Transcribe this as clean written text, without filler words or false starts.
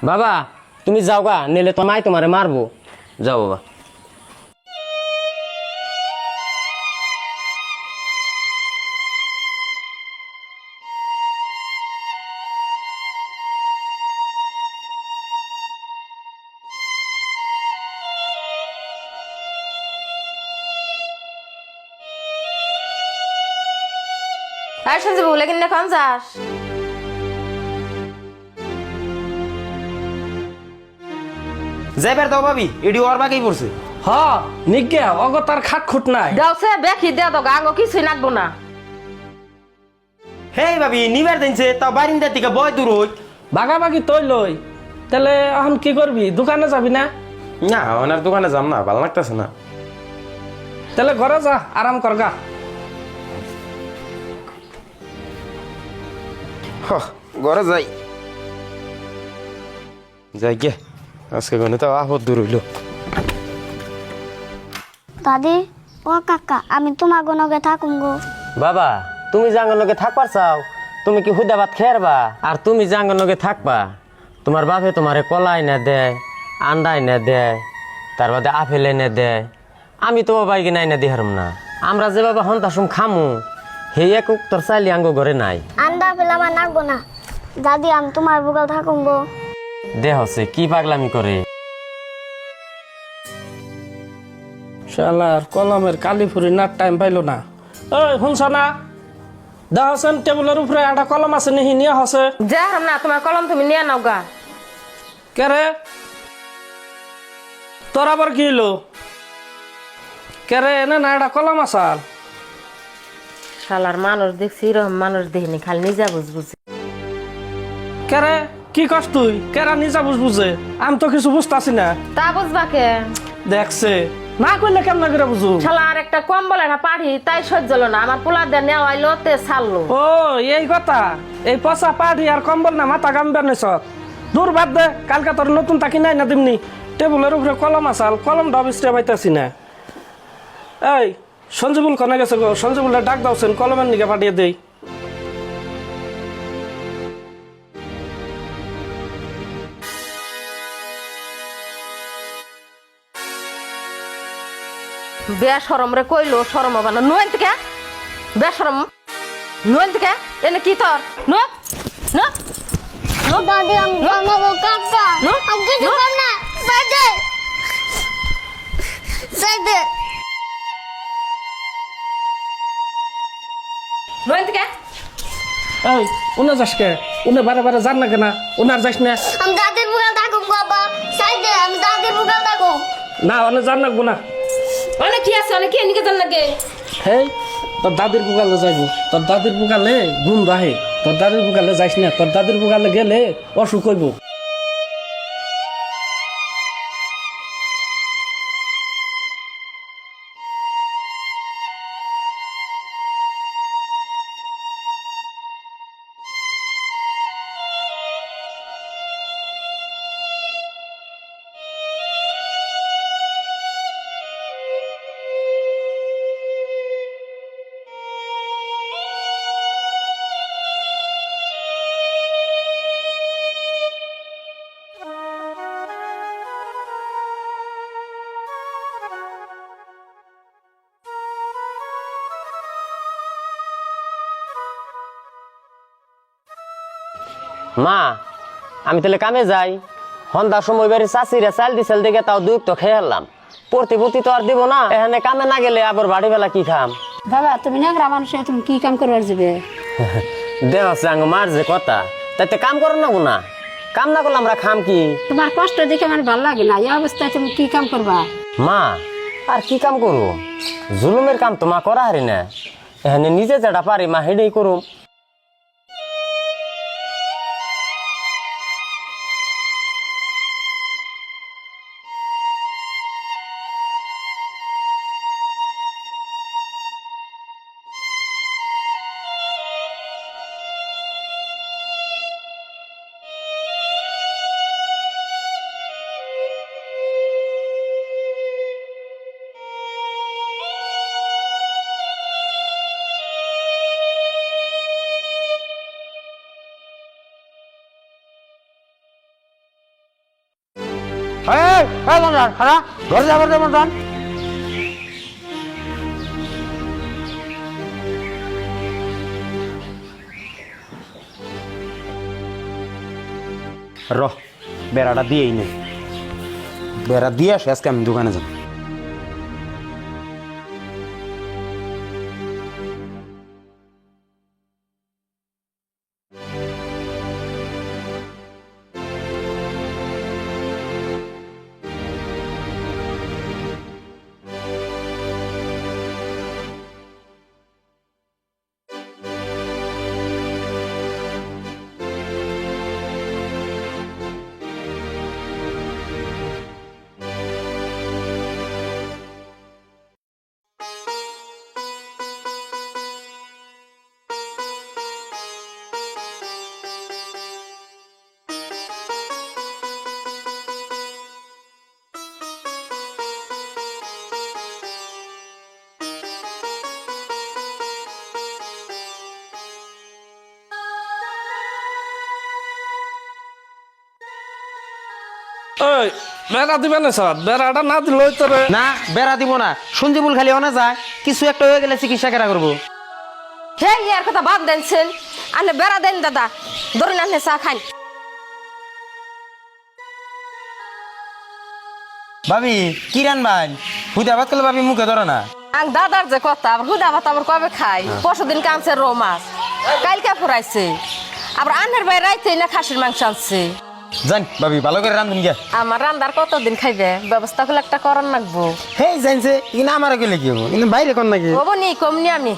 বাবা তুমি যাও গা, নিলে তো মাই তোমারে মারবো। যাও বাবা। আর শুনছি বলে কিনে কম যাস। যাইবার দাও ভাবি, এডি ওর বাকেই পড়ছে। হ নিজ্ঞা অগতার খাট খুট নাই। দাওছে বেখি দে তো গাঙ্গ কিছুই নাকবো না। হেই ভাবি নিবার দিনছে, তাও বারিন্দার থেকে বয় দূর হই। বাগাবাগি তৈ লই, তাহলে এখন কি করবি? দোকানে যাবি না? না ওনার দোকানে যাম না, ভালো লাগতেছে না। তাহলে ঘরে যা, আরাম কর গা। ঘরে যাই যাই গে, আজকে গনে তো আপদ দূর হইল। দাদি ও কাকা, আমি তোমার গনকে থাকুম গো। বাবা তুমি জাঙ্গন লগে থাকবার চাও? তুমি কি হুদা ভাত খেরবা? আর তুমি জাঙ্গন লগে থাকবা, তোমার বাপে তোমারে কলা এনে দেয়, আন্ডা এনে দেয়, তার বাদে আপেল এনে দেয়। আমি তো বাবাই কিনা এনে দিহারম না। আমরা যে বাবা হন্তাসম খামু, হে এক তোর চাইলি আঙ্গ ঘরে নাই। আন্ডা ফেলে আমার নাকবো না। দাদি আমি তোমার বুকাল থাকুম গো। দেহ হচ্ছে কি পাগলামি করে। শালার কলমের কালি ফুরি নার টাইম পাইলো না। ওই শুনছ না, দেখছেন টেবিলের উপরে একটা কলম আছে নিহি নিয়ে হসে। যা হারাম না, তোমার কলম তুমি নিয়ে নাও গা। কে রে তোর আবার কি হইলো? কে রে এনে না একটা কলম আসার? শালার মানুষ দেখছি এরকম মানুষ দেখিনি, খালি নিজা বুঝবুঝি। কে রে কি কস তুই? কেরা নিজা বুঝবুঝে? আমি তো কিছু বুঝতাছি না। তা বুঝবা কে? দেখছে না করলে কেমন করে বুঝু? শালা আর একটা কম্বল একটা পাঠি, তাই সহ্য হলো না। আমার পোলা দিয়ে নেওয়া আইলো তে ছাড়লো। ও এই কথা, এই পচা পাড়ি আর কম্বল না মাথা গাম বেনেছ। দূর বাদ দে, কালকে তোর নতুন তাকি নাই না দিমনি। টেবিলের উপরে কলম আসাল, কলম ডাবিসতে পাইতাছি না। এই সঞ্জীবুল কনে গেছে গো? সঞ্জীবুলের ডাক দাওছেন, কলমের নিকে পাঠিয়ে দেই। বেসরম রে কইলো সরম হবে না। নুয়েন থেকে বেসরম, নুয়েন থেকে এনে কি তোর নু নু দাদি আমি গনগো কাকা, আমি কিছু কম না। সাইডে সাইডে নুয়েন থেকে। এই উনে যাস কে? উনে বারে বারে যান না কেনা? উনার যাস না? আমি দাদির বুকাল থাকুম বাবা। সাইডে আমি দাদির বুকাল থাকুম। না অনে যান নাকবো না। অনেক কি আছে, অনেক কি এদিকে যান লাগে। হেই তোর দাদির বুকালে যাইব। তোর দাদির বুকালে গুণ বাহে। তোর দাদির বুকালে যাইস না। তোর দাদির বুকালে গেলে অসুখ হইব। মা আমি তাহলে কামে যাই। সন্ধ্যার সময় বাড়ি চাষিরা চাল দিছিল দেখে তাও দুঃখ তো খেয়ে এলাম। প্রতিপত্তি তো আর দিব না, এখানে কামে না গেলে আবার বাড়ি বেলা কি খাম? বাবা তুমি না গ্রাম মানুষে তুমি কি কাম করবার যাবে? দেহ হচ্ছে আঙ্গ মার যে কথা, তাইতে কাম করো না গুনা। কাম না করলে আমরা খাম কি? তোমার কষ্ট দেখে আমার ভালো লাগে না। এই অবস্থায় তুমি কি কাম করবা? মা আর কি কাম করু? জুলুমের কাম তো মা করা হারি না। এখানে নিজে যেটা পারি মা হেডেই করুম। মন্দান খারা ঘরে যাবার দে মন্দান। রহ বেড়াটা দিয়েই নে, বেড়া দিয়ে আসে আজকে আমি দোকানে যাব। ওই বেড়া দিবে না স্যার, বেড়াটা না দিলে তোরে না বেড়া দিব না, সঞ্জীবুল খালি অনা যায়, কিছু একটা হয়ে গেলে চিকিৎসা কেরা করবো। হে ইয়ার কথা বাদ দেনছেন, আনে বেড়া দেন দাদা, ধরুন আনে চা খান। ভাবি কি রানবাই হুদা ভাত করলে ভাবি মুখে ধরে না। আং দাদার যে কথা, আবার হুদা ভাত আবার কবে খাই? পরশু দিন কানছে রৌ মাছ, কালকে ফুরাইছে, আবার আনের ভাই রাইতে না খাসির মাংস আনছে। জান ভাবি ভালো করে রান্ধুন গিয়া। আমার রান্দার কতদিন খাইবে, ব্যবস্থা করলে একটা করার লাগবো। হেই জানছে ইনা আমার গেলে কি হবো, ইনা বাইরে কোন নাকি হবো নি কমনি আমি।